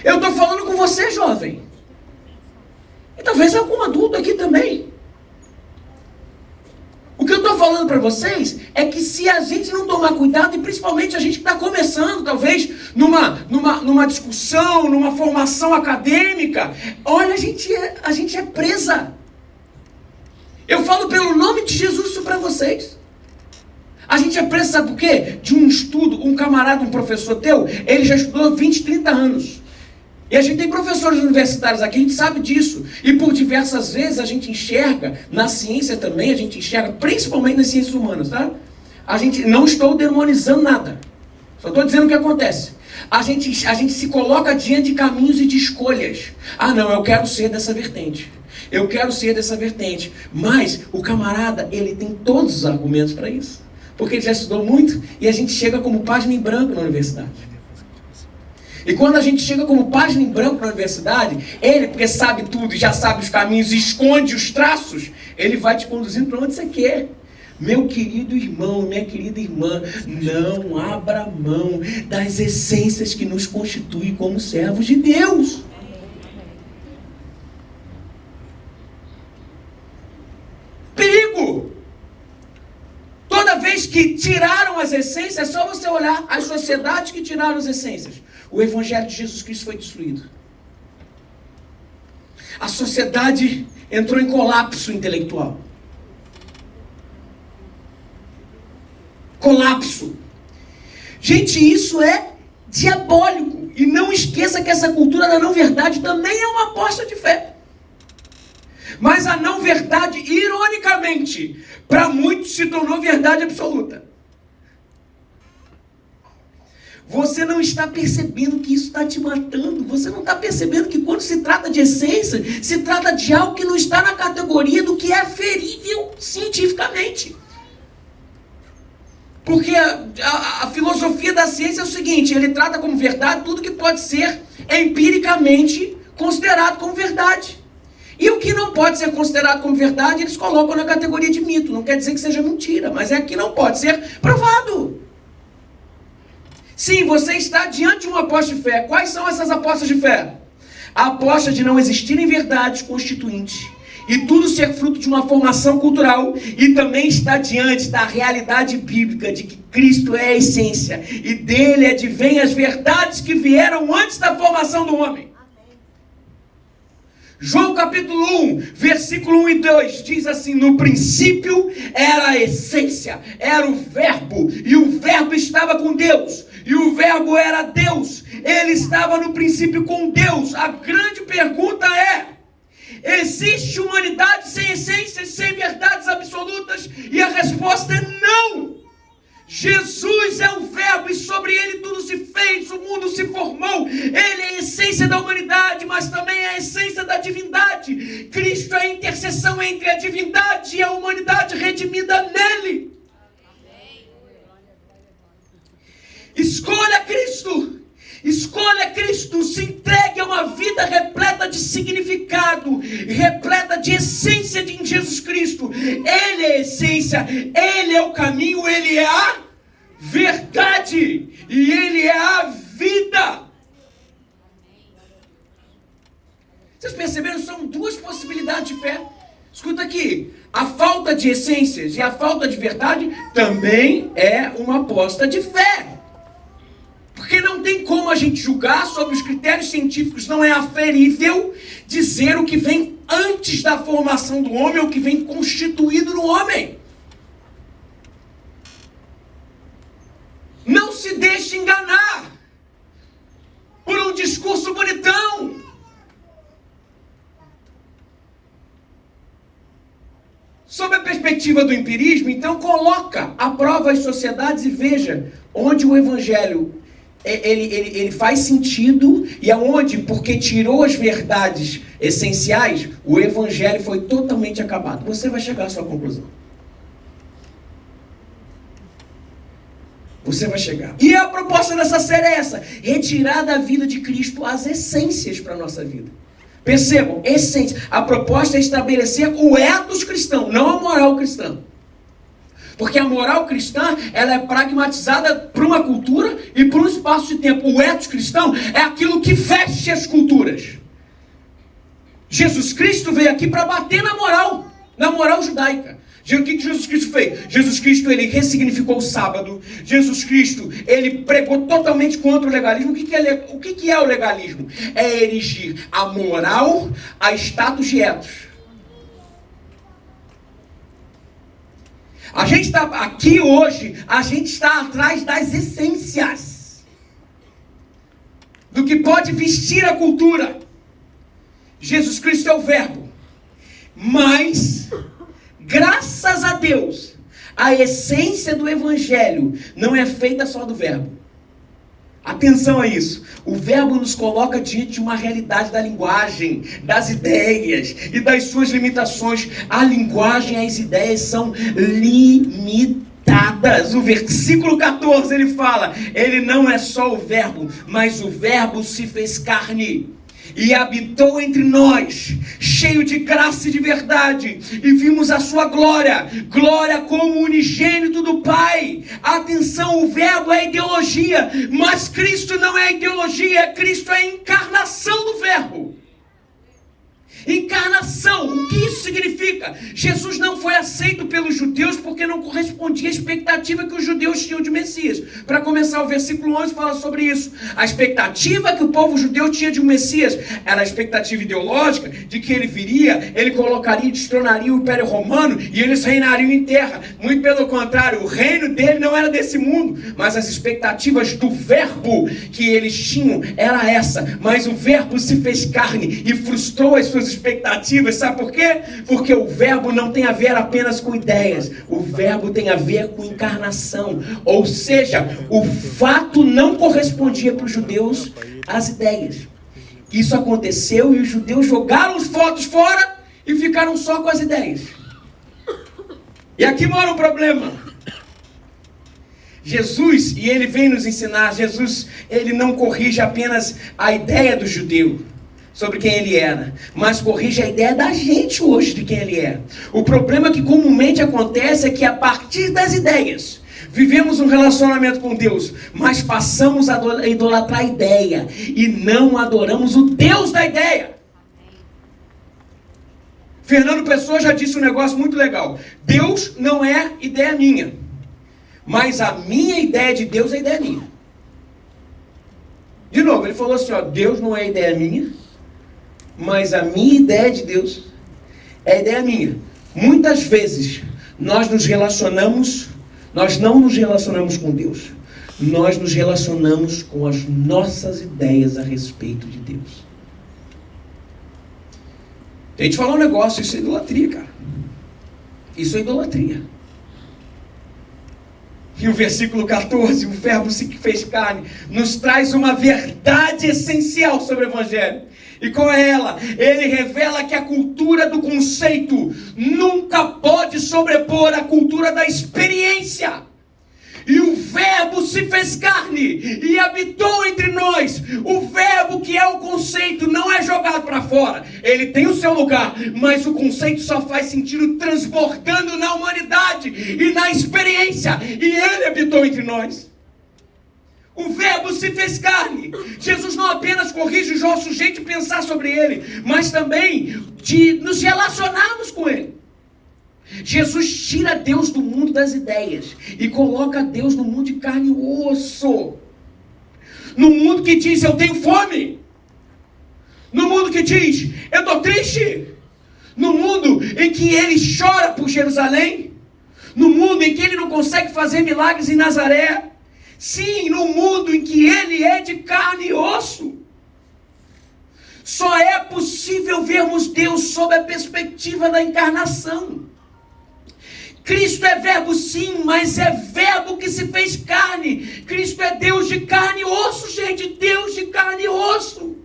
Eu estou falando com você, jovem. E talvez algum adulto aqui também. O que eu estou falando para vocês é que se a gente não tomar cuidado, e principalmente a gente que está começando, talvez, numa discussão, numa formação acadêmica, olha, a gente é presa. Eu falo pelo nome de Jesus isso para vocês. A gente é presa, sabe por quê? De um estudo, um camarada, um professor teu, ele já estudou 20, 30 anos. E a gente tem professores universitários aqui, a gente sabe disso. E por diversas vezes a gente enxerga, na ciência também, a gente enxerga, principalmente nas ciências humanas, tá? A gente, não estou demonizando nada. Só estou dizendo o que acontece. A gente se coloca diante de caminhos e de escolhas. Ah, não, eu quero ser dessa vertente. Eu quero ser dessa vertente. Mas o camarada, ele tem todos os argumentos para isso. Porque ele já estudou muito e a gente chega como página em branco na universidade. E quando a gente chega como página em branco na universidade, ele, porque sabe tudo e já sabe os caminhos e esconde os traços, ele vai te conduzindo para onde você quer. Meu querido irmão, minha querida irmã, não abra mão das essências que nos constituem como servos de Deus. Perigo! Toda vez que tiraram as essências, é só você olhar as sociedades que tiraram as essências. O Evangelho de Jesus Cristo foi destruído. A sociedade entrou em colapso intelectual. Colapso. Gente, isso é diabólico. E não esqueça que essa cultura da não-verdade também é uma aposta de fé. Mas a não-verdade, ironicamente, para muitos se tornou verdade absoluta. Você não está percebendo que isso está te matando. Você não está percebendo que quando se trata de essência, se trata de algo que não está na categoria do que é aferível cientificamente. Porque a filosofia da ciência é o seguinte, ele trata como verdade tudo que pode ser empiricamente considerado como verdade. E o que não pode ser considerado como verdade, eles colocam na categoria de mito. Não quer dizer que seja mentira, mas é que não pode ser provado. Sim, você está diante de uma aposta de fé. Quais são essas apostas de fé? A aposta de não existirem verdades constituintes e tudo ser fruto de uma formação cultural, e também está diante da realidade bíblica de que Cristo é a essência e dele advém as verdades que vieram antes da formação do homem. João capítulo 1, versículo 1 e 2 diz assim: no princípio era a essência, era o verbo, e o verbo estava com Deus, e o verbo era Deus, ele estava no princípio com Deus. A grande pergunta é: existe humanidade sem essências, sem verdades absolutas? E a resposta é não. Jesus é o verbo e só sobre ele tudo se fez, o mundo se formou. Ele é a essência da humanidade, mas também é a essência da divindade. Cristo é a interseção entre a divindade e a humanidade redimida nele. Escolha Cristo. Escolha Cristo, se entregue a uma vida repleta de significado, repleta de essência em Jesus Cristo. Ele é a essência, Ele é o caminho, Ele é a verdade e Ele é a vida. Vocês perceberam? São duas possibilidades de fé. Escuta aqui, a falta de essências e a falta de verdade também é uma aposta de fé. Porque não tem como a gente julgar sobre os critérios científicos, não é aferível dizer o que vem antes da formação do homem, o que vem constituído no homem. Não se deixe enganar por um discurso bonitão. Sob a perspectiva do empirismo, então coloca à prova as sociedades e veja onde o evangelho ele faz sentido e aonde, porque tirou as verdades essenciais, o evangelho foi totalmente acabado. Você vai chegar à sua conclusão. Você vai chegar. E a proposta dessa série é essa: retirar da vida de Cristo as essências para a nossa vida. Percebam, essência. A proposta é estabelecer o ethos cristão, não a moral cristã. Porque a moral cristã, ela é pragmatizada para uma cultura e para um espaço de tempo. O ethos cristão é aquilo que veste as culturas. Jesus Cristo veio aqui para bater na moral judaica. O que Jesus Cristo fez? Jesus Cristo, ele ressignificou o sábado. Jesus Cristo, ele pregou totalmente contra o legalismo. O que é o legalismo? É erigir a moral a status de ethos. A gente está aqui hoje, a gente está atrás das essências do que pode vestir a cultura. Jesus Cristo é o verbo, mas graças a Deus, a essência do evangelho não é feita só do verbo. Atenção a isso. O verbo nos coloca diante de uma realidade da linguagem, das ideias e das suas limitações. A linguagem e as ideias são limitadas. O versículo 14 ele fala, ele não é só o verbo, mas o verbo se fez carne e habitou entre nós, cheio de graça e de verdade, e vimos a sua glória, glória como unigênito do Pai. Atenção, o verbo é ideologia, mas Cristo não é ideologia, Cristo é a encarnação do verbo. Encarnação, o que isso significa? Jesus não foi aceito pelos judeus porque não correspondia à expectativa que os judeus tinham de Messias. Para começar, o versículo 11 fala sobre isso. A expectativa que o povo judeu tinha de um Messias era a expectativa ideológica de que ele viria, ele colocaria e destronaria o Império Romano e eles reinariam em terra. Muito pelo contrário, o reino dele não era desse mundo, mas as expectativas do verbo que eles tinham era essa. Mas o verbo se fez carne e frustrou as suas expectativas. Sabe por quê? Porque o verbo não tem a ver apenas com ideias, o verbo tem a ver com encarnação, ou seja, o fato não correspondia para os judeus às ideias. Isso aconteceu e os judeus jogaram os fatos fora e ficaram só com as ideias. E aqui mora o problema. Jesus, e ele vem nos ensinar, Jesus, ele não corrige apenas a ideia do judeu sobre quem ele era, mas corrige a ideia da gente hoje de quem ele é. O problema que comumente acontece é que a partir das ideias, vivemos um relacionamento com Deus, mas passamos a idolatrar a ideia e não adoramos o Deus da ideia. Fernando Pessoa já disse um negócio muito legal. Deus não é ideia minha, mas a minha ideia de Deus é ideia minha. De novo, ele falou assim, ó, Deus não é ideia minha, mas a minha ideia de Deus é a ideia minha. Muitas vezes nós não nos relacionamos com Deus. Nós nos relacionamos com as nossas ideias a respeito de Deus. A gente falar um negócio, isso é idolatria, cara. Isso é idolatria. E o versículo 14, o verbo se fez carne, nos traz uma verdade essencial sobre o Evangelho. E qual é ela? Ele revela que a cultura do conceito nunca pode sobrepor a cultura da experiência. E o verbo se fez carne e habitou entre nós. O verbo, que é o conceito, não é jogado para fora. Ele tem o seu lugar, mas o conceito só faz sentido transbordando na humanidade e na experiência. E ele habitou entre nós. O verbo se fez carne. Jesus não apenas corrige o nosso jeito de pensar sobre ele, mas também de nos relacionarmos com ele. Jesus tira Deus do mundo das ideias e coloca Deus no mundo de carne e osso. No mundo que diz, eu tenho fome. No mundo que diz, eu estou triste. No mundo em que ele chora por Jerusalém. No mundo em que ele não consegue fazer milagres em Nazaré. Sim, no mundo em que ele é de carne e osso. Só é possível vermos Deus sob a perspectiva da encarnação. Cristo é verbo sim, mas é verbo que se fez carne. Cristo é Deus de carne e osso, gente. Deus de carne e osso.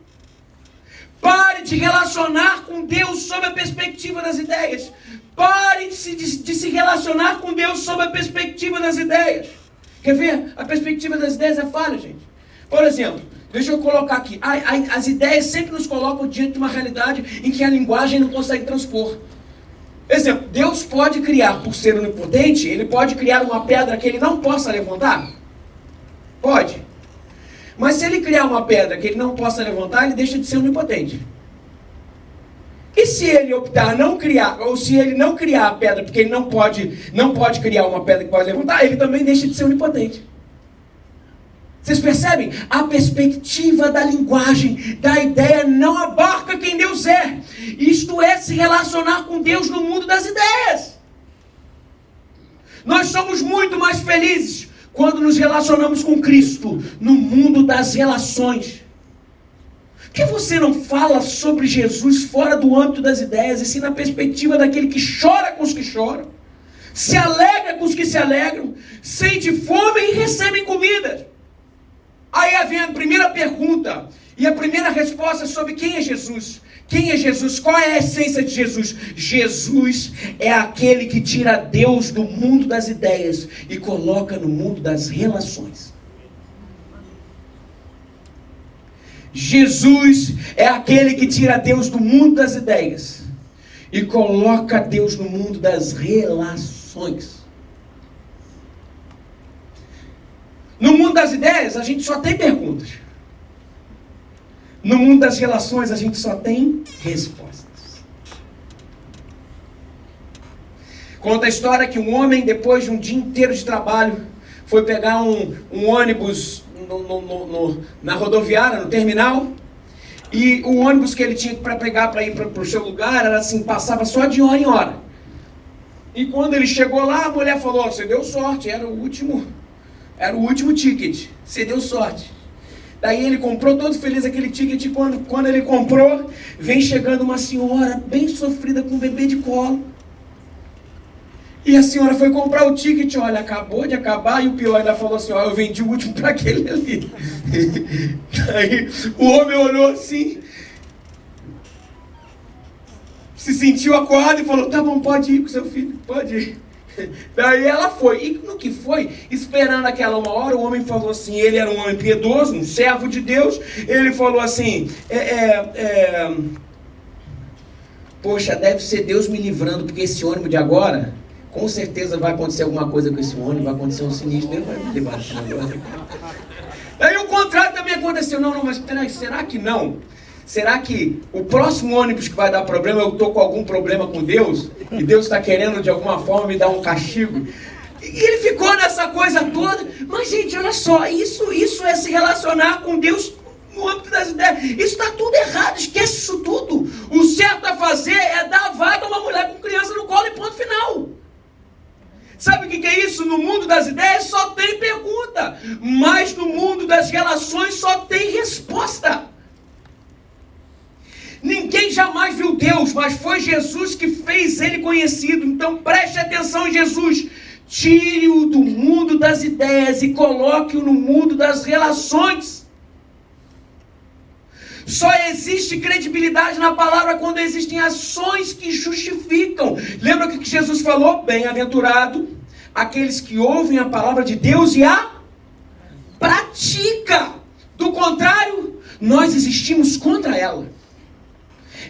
Pare de relacionar com Deus sob a perspectiva das ideias. Pare de se relacionar com Deus sob a perspectiva das ideias. Quer ver? A perspectiva das ideias é falha, gente. Por exemplo, deixa eu colocar aqui. As ideias sempre nos colocam diante de uma realidade em que a linguagem não consegue transpor. Exemplo, Deus pode criar, por ser onipotente, ele pode criar uma pedra que ele não possa levantar? Pode. Mas se ele criar uma pedra que ele não possa levantar, ele deixa de ser onipotente. E se ele optar não criar, ou se ele não criar a pedra porque ele não pode criar uma pedra que pode levantar, ele também deixa de ser onipotente. Vocês percebem? A perspectiva da linguagem, da ideia, não abarca quem Deus é. Isto é se relacionar com Deus no mundo das ideias. Nós somos muito mais felizes quando nos relacionamos com Cristo no mundo das relações. Por que você não fala sobre Jesus fora do âmbito das ideias, e sim na perspectiva daquele que chora com os que choram, se alegra com os que se alegram, sente fome e recebem comida? Aí vem a primeira pergunta e a primeira resposta sobre quem é Jesus. Quem é Jesus? Qual é a essência de Jesus? Jesus é aquele que tira Deus do mundo das ideias e coloca no mundo das relações. Jesus é aquele que tira Deus do mundo das ideias e coloca Deus no mundo das relações. No mundo das ideias, a gente só tem perguntas. No mundo das relações, a gente só tem respostas. Conta a história que um homem, depois de um dia inteiro de trabalho, foi pegar um ônibus na rodoviária, no terminal. E o ônibus que ele tinha para pegar para ir para o seu lugar, era assim, passava só de hora em hora. E quando ele chegou lá, a mulher falou, você deu sorte, era o último ticket, você deu sorte. Daí ele comprou todo feliz aquele ticket, e quando ele comprou, vem chegando uma senhora bem sofrida com um bebê de colo. E a senhora foi comprar o ticket, olha, acabou de acabar, e o pior, ainda falou assim, ó, eu vendi o último para aquele ali. Daí o homem olhou assim, se sentiu acuado e falou, tá bom, pode ir com seu filho, pode ir. Daí ela foi, e no que foi, esperando aquela uma hora, o homem falou assim, ele era um homem piedoso, um servo de Deus, ele falou assim, poxa, deve ser Deus me livrando, porque esse ônibus de agora, com certeza vai acontecer alguma coisa com esse ônibus, vai acontecer um sinistro, Deus vai me levar esse negócio. Daí o contrário também aconteceu, não, mas peraí, será que não? Será que o próximo ônibus que vai dar problema, eu estou com algum problema com Deus? E Deus está querendo de alguma forma me dar um castigo? E ele ficou nessa coisa toda. Mas gente, olha só, isso é se relacionar com Deus no âmbito das ideias. Isso está tudo errado, esquece isso tudo. O certo a fazer é dar vaga a uma mulher com criança no colo e ponto final. Sabe o que é isso? No mundo das ideias só tem pergunta, mas no mundo das relações só tem resposta. Ninguém jamais viu Deus, mas foi Jesus que fez ele conhecido. Então preste atenção em Jesus. Tire-o do mundo das ideias e coloque-o no mundo das relações. Só existe credibilidade na palavra quando existem ações que justificam. Lembra o que Jesus falou? Bem-aventurado aqueles que ouvem a palavra de Deus e a pratica. Do contrário, nós existimos contra ela.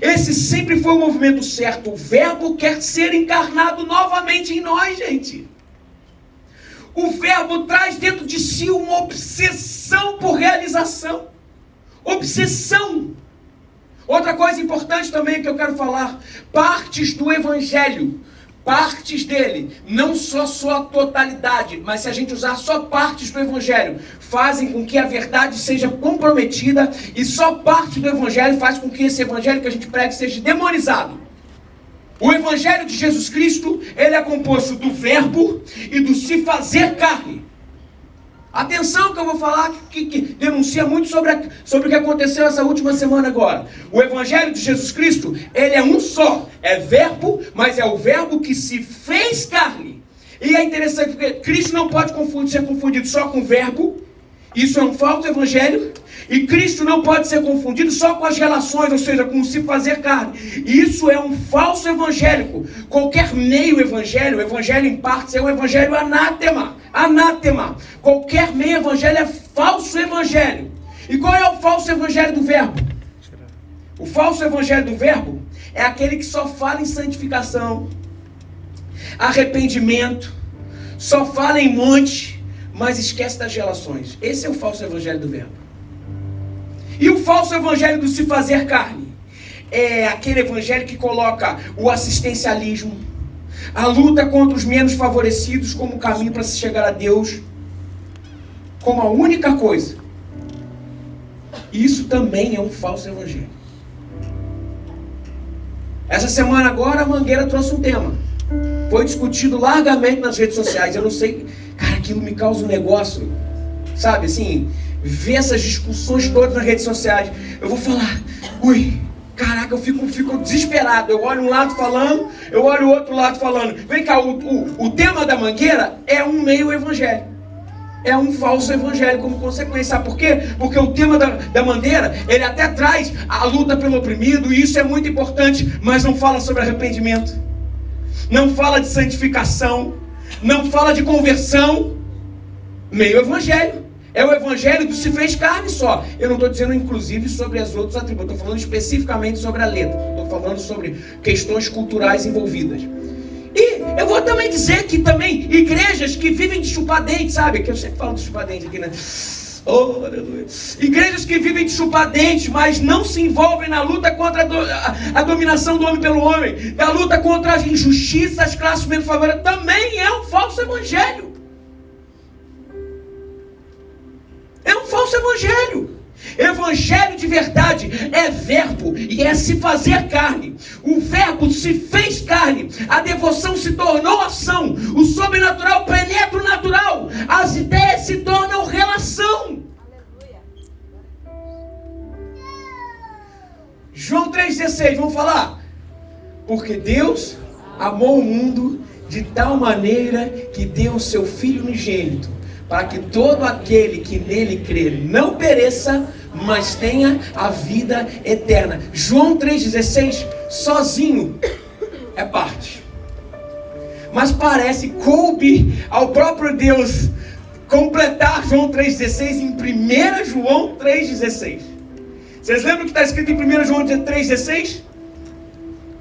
Esse sempre foi o movimento certo. O Verbo quer ser encarnado novamente em nós, gente. O Verbo traz dentro de si uma obsessão por realização. Obsessão. Outra coisa importante também que eu quero falar. Partes do Evangelho. Partes dele. Não só sua totalidade. Mas se a gente usar só partes do Evangelho, fazem com que a verdade seja comprometida. E só parte do Evangelho faz com que esse Evangelho que a gente prega seja demonizado. O Evangelho de Jesus Cristo, ele é composto do verbo e do se fazer carne. Atenção que eu vou falar que denuncia muito sobre o que aconteceu essa última semana agora. O Evangelho de Jesus Cristo, ele é um só. É verbo, mas é o verbo que se fez carne. E é interessante porque Cristo não pode ser confundido só com o verbo. Isso é um falso evangelho. E Cristo não pode ser confundido só com as relações, ou seja, com o se fazer carne. Isso é um falso evangélico. Qualquer meio evangelho, o evangelho em partes, é um evangelho anátema. Anátema. Qualquer meio evangelho é falso evangelho. E qual é o falso evangelho do verbo? O falso evangelho do verbo é aquele que só fala em santificação, arrependimento, só fala em monte, mas esquece das relações. Esse é o falso evangelho do verbo. E o falso evangelho do se fazer carne é aquele evangelho que coloca o assistencialismo, a luta contra os menos favorecidos como caminho para se chegar a Deus, como a única coisa. Isso também é um falso evangelho. Essa semana agora a Mangueira trouxe um tema. Foi discutido largamente nas redes sociais. Eu não sei, cara, aquilo me causa um negócio, sabe, assim, ver essas discussões todas nas redes sociais. Eu vou falar, caraca, eu fico desesperado. Eu olho um lado falando, eu olho o outro lado falando. Vem cá, o tema da Mangueira é um meio evangelho. É um falso evangelho como consequência. Sabe por quê? Porque o tema da Mangueira, ele até traz a luta pelo oprimido, e isso é muito importante, mas não fala sobre arrependimento, não fala de santificação, não fala de conversão. Meio evangelho. É o evangelho que se fez carne só. Eu não estou dizendo inclusive sobre os outros atributos. Estou falando especificamente sobre a letra. Estou falando sobre questões culturais envolvidas. E eu vou também dizer que também igrejas que vivem de chupar dente, sabe? Que eu sempre falo de chupar dente aqui, né? Oh, aleluia. Igrejas que vivem de chupar dente, mas não se envolvem na luta contra a dominação do homem pelo homem, da luta contra as injustiças, as classes menos favorecidas, também é um falso evangelho. É um falso evangelho. Evangelho de verdade é verbo e é se fazer carne. O verbo se fez carne. A devoção se tornou ação. O sobrenatural penetra o natural. As ideias se tornam relação. João 3,16, vamos falar? Porque Deus amou o mundo de tal maneira que deu o seu Filho unigênito, para que todo aquele que nele crê não pereça, mas tenha a vida eterna. João 3,16, sozinho, é parte. Mas parece, coube ao próprio Deus completar João 3,16 em 1 João 3,16. Vocês lembram que está escrito em 1 João 3,16?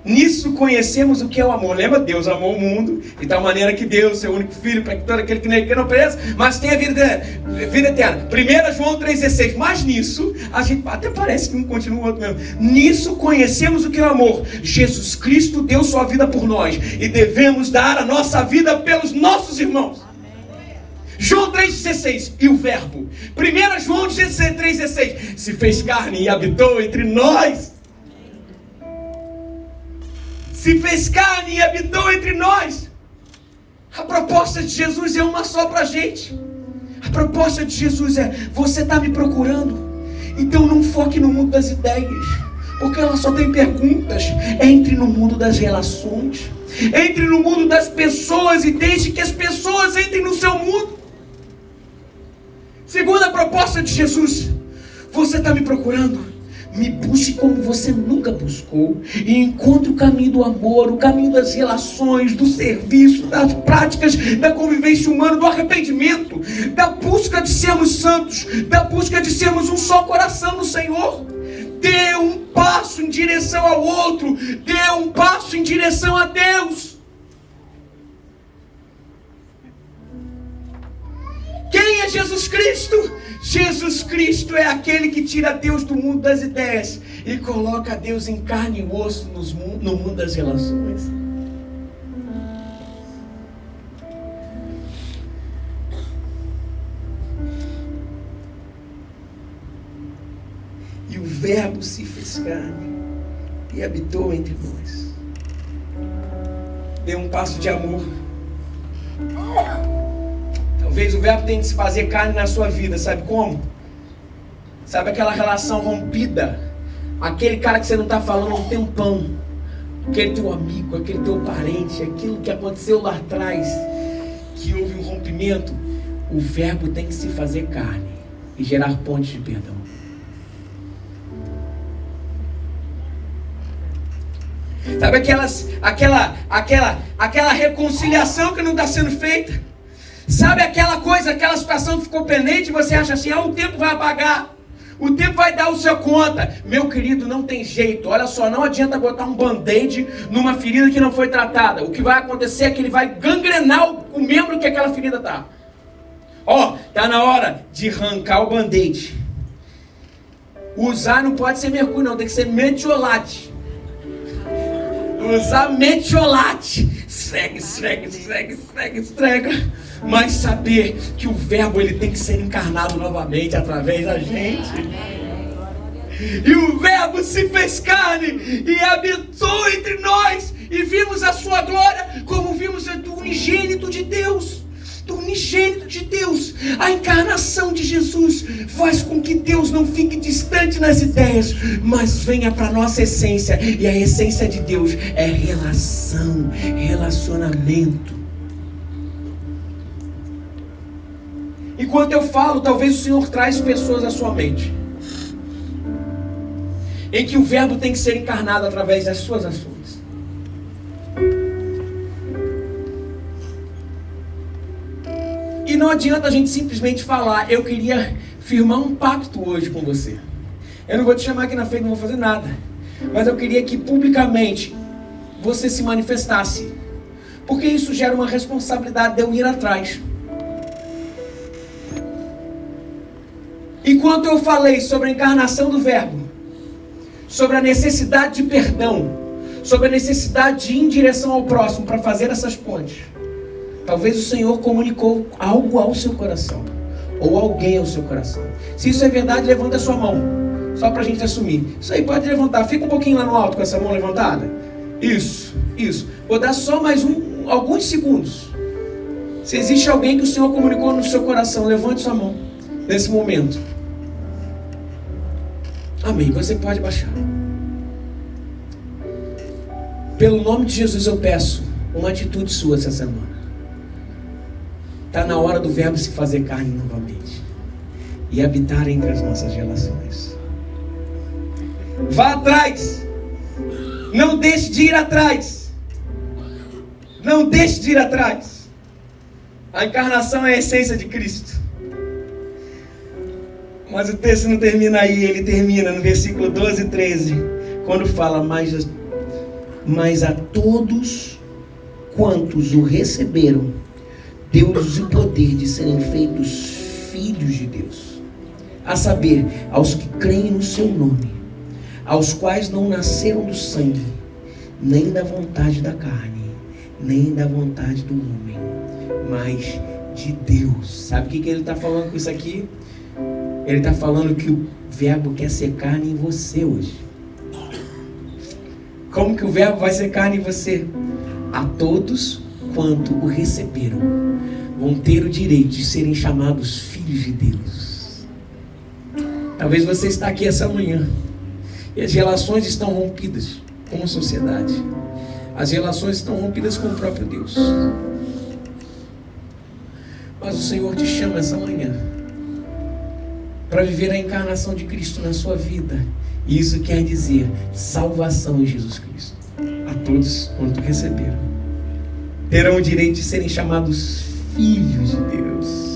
Nisso conhecemos o que é o amor. Lembra? Deus amou o mundo de tal maneira que deu o seu único filho para que todo aquele que nele crê não pereça, mas tenha vida eterna. 1 João 3,16. Mas nisso, a gente até parece que um continua o outro mesmo. Nisso conhecemos o que é o amor. Jesus Cristo deu sua vida por nós e devemos dar a nossa vida pelos nossos irmãos. João 3,16. E o verbo. 1 João 3,16. Se fez carne e habitou entre nós. Se fez carne e habitou entre nós. A proposta de Jesus é uma só para a gente. A proposta de Jesus é: você está me procurando? Então não foque no mundo das ideias, porque ela só tem perguntas. Entre no mundo das relações. Entre no mundo das pessoas e deixe que as pessoas entrem no seu mundo. Segunda proposta de Jesus: você está me procurando? Me busque como você nunca buscou e encontre o caminho do amor, o caminho das relações, do serviço, das práticas, da convivência humana, do arrependimento, da busca de sermos santos, da busca de sermos um só coração no Senhor. Dê um passo em direção ao outro, dê um passo em direção a Deus. Quem é Jesus Cristo? Jesus Cristo é aquele que tira Deus do mundo das ideias e coloca Deus em carne e osso no mundo das relações. E o Verbo se fez carne e habitou entre nós. Deu um passo de amor. Talvez o Verbo tenha que se fazer carne na sua vida, sabe como? Sabe aquela relação rompida? Aquele cara que você não está falando há um tempão, aquele teu amigo, aquele teu parente, aquilo que aconteceu lá atrás, que houve um rompimento. O Verbo tem que se fazer carne e gerar pontes de perdão. Sabe aquela reconciliação que não está sendo feita? Sabe aquela coisa, aquela situação que ficou pendente e você acha assim, o tempo vai apagar, o tempo vai dar o seu conta. Meu querido, não tem jeito. Olha só, não adianta botar um band-aid numa ferida que não foi tratada. O que vai acontecer é que ele vai gangrenar o membro que aquela ferida está. Tá na hora de arrancar o band-aid. Usar não pode ser mercúrio não, tem que ser metiolate. Usar metiolate. Esfrega. Mas saber que o Verbo ele tem que ser encarnado novamente através da gente. E o Verbo se fez carne e habitou entre nós. E vimos a sua glória como vimos a do unigênito de Deus. A encarnação de Jesus faz com que Deus não fique distante nas ideias, mas venha para a nossa essência. E a essência de Deus é relacionamento. Enquanto eu falo, talvez o Senhor traz pessoas à sua mente em que o Verbo tem que ser encarnado através das suas ações. E não adianta a gente simplesmente falar, eu queria firmar um pacto hoje com você. Eu não vou te chamar aqui na frente, não vou fazer nada. Mas eu queria que publicamente você se manifestasse. Porque isso gera uma responsabilidade de eu ir atrás. Enquanto eu falei sobre a encarnação do Verbo, sobre a necessidade de perdão, sobre a necessidade de ir em direção ao próximo para fazer essas pontes, talvez o Senhor comunicou algo ao seu coração, ou alguém ao seu coração. Se isso é verdade, levanta a sua mão, só para a gente assumir. Isso aí, pode levantar, fica um pouquinho lá no alto com essa mão levantada. Isso. Vou dar só mais alguns segundos. Se existe alguém que o Senhor comunicou no seu coração, levante sua mão nesse momento. Amém, você pode baixar. Pelo nome de Jesus eu peço uma atitude sua essa semana. Está na hora do Verbo se fazer carne novamente e habitar entre as nossas relações. Vá atrás. Não deixe de ir atrás. Não deixe de ir atrás. A encarnação é a essência de Cristo. Mas o texto não termina aí, ele termina no versículo 12 e 13, quando fala, mas a todos quantos o receberam, deu-lhes o poder de serem feitos filhos de Deus, a saber, aos que creem no seu nome, aos quais não nasceram do sangue, nem da vontade da carne, nem da vontade do homem, mas de Deus. Sabe o que ele está falando com isso aqui? Ele está falando que o Verbo quer ser carne em você hoje. Como que o Verbo vai ser carne em você? A todos quanto o receberam, vão ter o direito de serem chamados filhos de Deus. Talvez você está aqui essa manhã e as relações estão rompidas como sociedade. As relações estão rompidas com o próprio Deus. Mas o Senhor te chama essa manhã para viver a encarnação de Cristo na sua vida. E isso quer dizer salvação em Jesus Cristo. A todos quanto receberam terão o direito de serem chamados filhos de Deus.